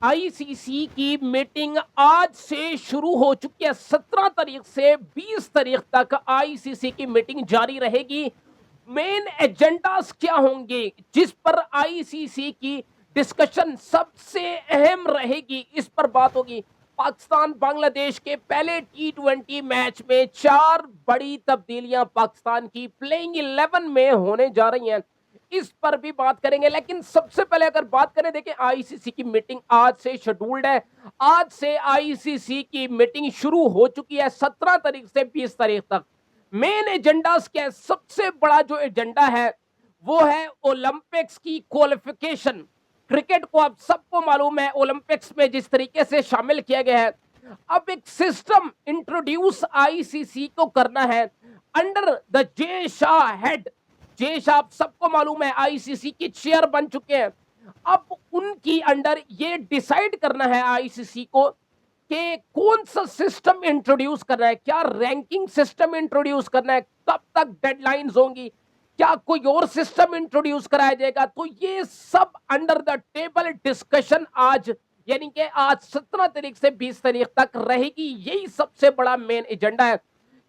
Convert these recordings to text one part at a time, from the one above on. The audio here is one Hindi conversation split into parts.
आईसीसी की मीटिंग आज से शुरू हो चुकी है। 17 तारीख से 20 तारीख तक आईसीसी की मीटिंग जारी रहेगी। मेन एजेंडास क्या होंगे जिस पर आईसीसी की डिस्कशन सबसे अहम रहेगी, इस पर बात होगी। पाकिस्तान बांग्लादेश के पहले टी20 मैच में 4 बड़ी तब्दीलियां पाकिस्तान की प्लेइंग 11 में होने जा रही हैं, इस पर भी बात करेंगे। लेकिन सबसे पहले अगर बात करें, देखिए आईसीसी की मीटिंग आज से शेड्यूल्ड है। आज से आईसीसी की मीटिंग शुरू हो चुकी है 17 तारीख से 20 तारीख तक। मेन एजेंडास क्या है? सबसे बड़ा जो एजेंडा है वो है ओलंपिक्स की क्वालिफिकेशन। क्रिकेट को आप सबको मालूम है ओलंपिक्स में जिस तरीके से शामिल किया गया है, अब एक सिस्टम इंट्रोड्यूस आईसीसी को करना है under the Jay Shah head. Jay Shah आप सबको मालूम है आईसीसी की चेयर बन चुके हैं। अब उनकी अंडर ये डिसाइड करना है आईसीसी को कि कौन सा सिस्टम इंट्रोड्यूस करना है, क्या रैंकिंग सिस्टम इंट्रोड्यूस करना है, कब तक डेडलाइंस होंगी, क्या कोई और सिस्टम इंट्रोड्यूस कराया जाएगा। तो ये सब अंडर द टेबल डिस्कशन आज, यानी कि आज 17 तारीख से 20 तारीख तक रहेगी। यही सबसे बड़ा मेन एजेंडा है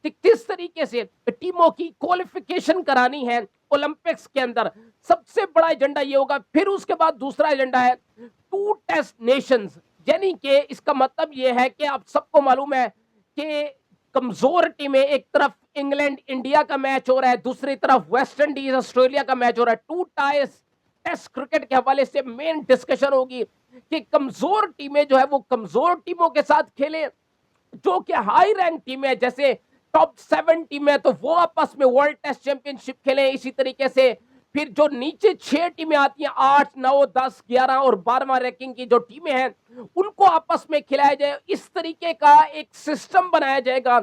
कि किस तरीके से टीमों की क्वालिफिकेशन करानी है ओलंपिक्स के अंदर। सबसे बड़ा एजेंडा ये होगा। फिर उसके बाद दूसरा एजेंडा है टू टेस्ट नेशंस, यानी कि इसका मतलब ये है कि आप सबको मालूम है कि कमजोर टीमें, एक तरफ इंग्लैंड इंडिया का मैच हो रहा है, दूसरी तरफ वेस्ट इंडीज ऑस्ट्रेलिया का मैच हो रहा है। टू टाइस टेस्ट क्रिकेट के हवाले से मेन डिस्कशन होगी कि कमजोर टीमें जो है वो कमजोर टीमों के साथ खेलें, जो कि हाई रैंक टीम है जैसे टॉप 7 टीम है तो वो आपस में वर्ल्ड टेस्ट चैंपियनशिप खेलें। इसी तरीके से फिर जो नीचे 6 टीमें आती हैं, 8, 9, 10, 11 और 12वां रैंकिंग की जो टीमें हैं, उनको आपस में खिलाया जाए। इस तरीके का एक सिस्टम बनाया जाएगा।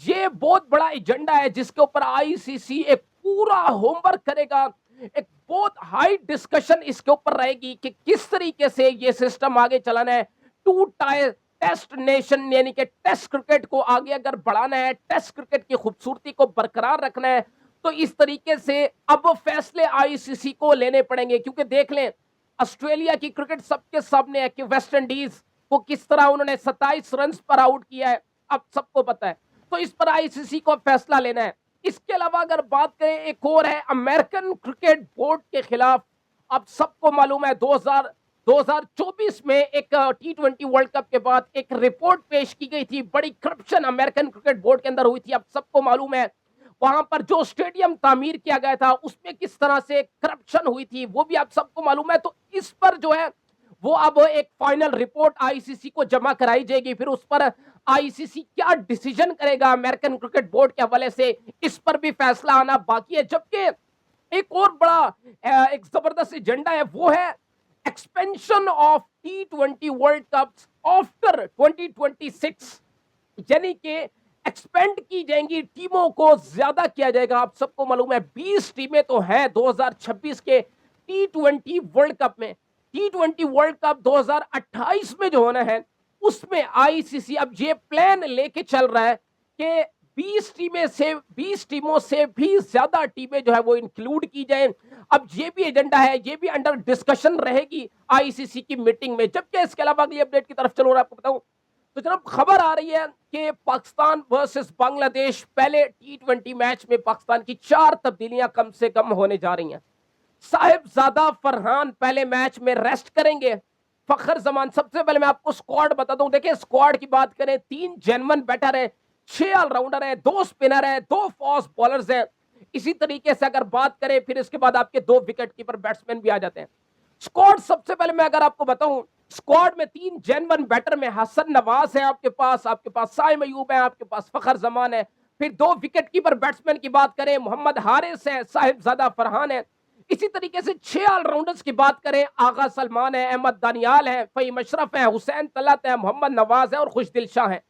ये बहुत बड़ा एजेंडा है जिसके ऊपर आईसीसी एक पूरा होमवर्क करेगा। एक बहुत हाई डिस्कशन इसके ऊपर रहेगी कि किस तरीके से ये सिस्टम आगे चलाना है। टू टायर टेस्ट नेशन, यानी कि टेस्ट क्रिकेट को आगे अगर बढ़ाना है, टेस्ट क्रिकेट की खूबसूरती को बरकरार रखना है, तो इस तरीके से अब फैसले आईसीसी को लेने पड़ेंगे। क्योंकि देख लें ऑस्ट्रेलिया की क्रिकेट सबके सामने है कि वेस्ट इंडीज को किस तरह उन्होंने 27 रन पर आउट किया है, अब सबको पता है। तो इस पर आईसीसी को फैसला लेना है। इसके अलावा अगर बात करें, एक और है अमेरिकन क्रिकेट बोर्ड के खिलाफ। अब सबको मालूम है 2024 में एक टी20 वर्ल्ड कप के बाद एक रिपोर्ट पेश की गई थी, बड़ी करप्शन अमेरिकन क्रिकेट बोर्ड के अंदर हुई थी। अब सबको मालूम है वहां पर जो स्टेडियम तामीर किया गया था उसमें किस तरह से करप्शन हुई थी, वो भी आप सबको मालूम है। तो इस पर जो है वो अब एक फाइनल रिपोर्ट आईसीसी को जमा कराई जाएगी। फिर उस पर आईसीसी क्या डिसीजन करेगा अमेरिकन क्रिकेट बोर्ड के हवाले से, इस पर भी फैसला आना बाकी है। जबकि एक और बड़ा एक जबरदस्त एजेंडा है, वो है expansion of T20 world cup after 2026, यानी कि एक्सपेंड की जाएंगी टीमों को, ज्यादा किया जाएगा। आप सबको मालूम है 20 टीमें तो हैं 2026 के टी20 वर्ल्ड कप में। टी20 वर्ल्ड कप 2028 में जो होना है उसमें आईसीसी अब ये प्लान लेके चल रहा है कि 20 टीमों से भी ज्यादा टीमें जो है वो इंक्लूड की जाए। अब ये भी एजेंडा है, ये भी अंडर डिस्कशन रहेगी आईसीसी की मीटिंग में। जबकि इसके अलावा अगली अपडेट की तरफ चलो और आपको बताऊं, तो जनाब खबर आ रही है कि पाकिस्तान वर्सेस बांग्लादेश पहले टी20 मैच में पाकिस्तान की 4 तब्दीलियां कम से कम होने जा रही हैं। साहिबजादा फरहान पहले मैच में रेस्ट करेंगे। फखर जमान, सबसे पहले मैं आपको स्क्वाड बता दूं। देखिए स्क्वाड की बात करें, 3 जेन्युइन बैटर है, 6 ऑलराउंडर है, 2 स्पिनर है, 2 फास्ट बॉलर्स है। इसी तरीके से अगर बात करें फिर इसके बाद आपके 2 विकेट कीपर बैट्समैन भी आ जाते हैं। स्क्वाड सबसे पहले मैं अगर आपको बताऊं, स्क्वाड में 3 जेन्युइन बैटर में हसन नवाज है आपके पास साइम अयूब है, आपके पास फखर जमान है। फिर 2 विकेट कीपर बैट्समैन की बात करें, मोहम्मद हारिस है, साहिबजादा फरहान है। इसी तरीके से 6 ऑलराउंडर्स की बात करें, आगा सलमान है, अहमद दानियाल है, फहीम अशरफ है, हुसैन तलत है, मोहम्मद नवाज है और खुशदिल शाह है।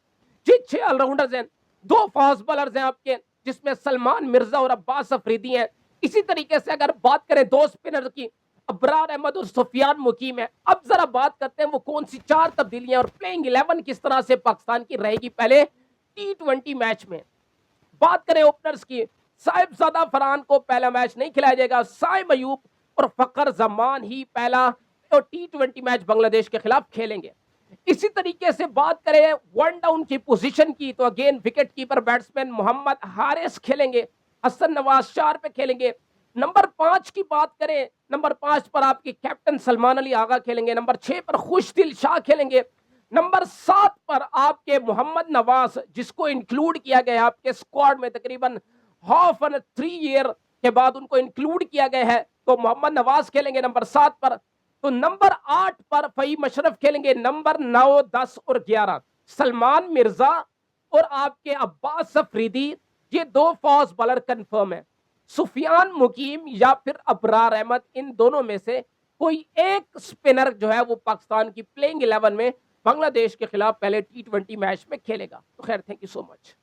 जी 6 ऑलराउंडर्स हैं। 2 फास्ट बॉलर्स हैं आपके, जिसमें सलमान मिर्जा और अब्बास अफरीदी हैं। इसी तरीके से अगर बात करें 2 स्पिनर की, अबरार अहमद और सुफियान मुकीम है। अब जरा बात करते हैं वो कौन सी 4 तब्दीलियां और प्लेइंग 11 किस तरह से पाकिस्तान की रहेगी पहले टी20 मैच में। बात करें ओपनर्स की, साहिबजादा फरहान को पहला मैच नहीं खिलाया जाएगा। साइम अयूब और फखर जमान ही पहला और टी20 मैच बांग्लादेश के खिलाफ खेलेंगे। इसी तरीके से बात करें वन डाउन की पोजीशन की, तो again wicket keeper batsman Mohammad Haris खेलेंगे, हसन नवाज 4 पे खेलेंगे। नंबर 5 की बात करें, नंबर 5 पर आपके कैप्टन सलमान अली आगा खेलेंगे, नंबर 6 पर खुशदिल शाह खेलेंगे, नंबर 7 पर आपके मोहम्मद नवाज, जिसको इंक्लूड किया गया है आपके स्क्वाड में, तकरीबन हाफ एन 3 ईयर के बाद उनको इंक्लूड किया गया है, तो मोहम्मद नवाज खेलेंगे नंबर 7 पर। तो नंबर 8 पर फहीम अशरफ खेलेंगे, नंबर 9, 10 और 11 सलमान मिर्जा और आपके अब्बास अफरीदी, ये 2 फास्ट बॉलर कंफर्म है। सुफियान मुकीम या फिर अबरार अहमद, इन दोनों में से कोई एक स्पिनर जो है वो पाकिस्तान की प्लेइंग 11 में बांग्लादेश के खिलाफ पहले टी20 मैच में खेलेगा। तो खैर, थैंक यू सो मच।